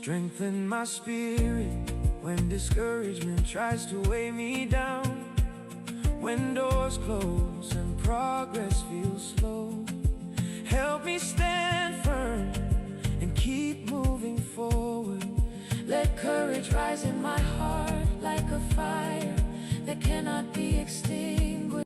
Strengthen my spirit when discouragement tries to weigh me down. When doors close and progress feels slow, help me stand firm and keep moving forward. Let courage rise in my heart like a fire that cannot be extinguished.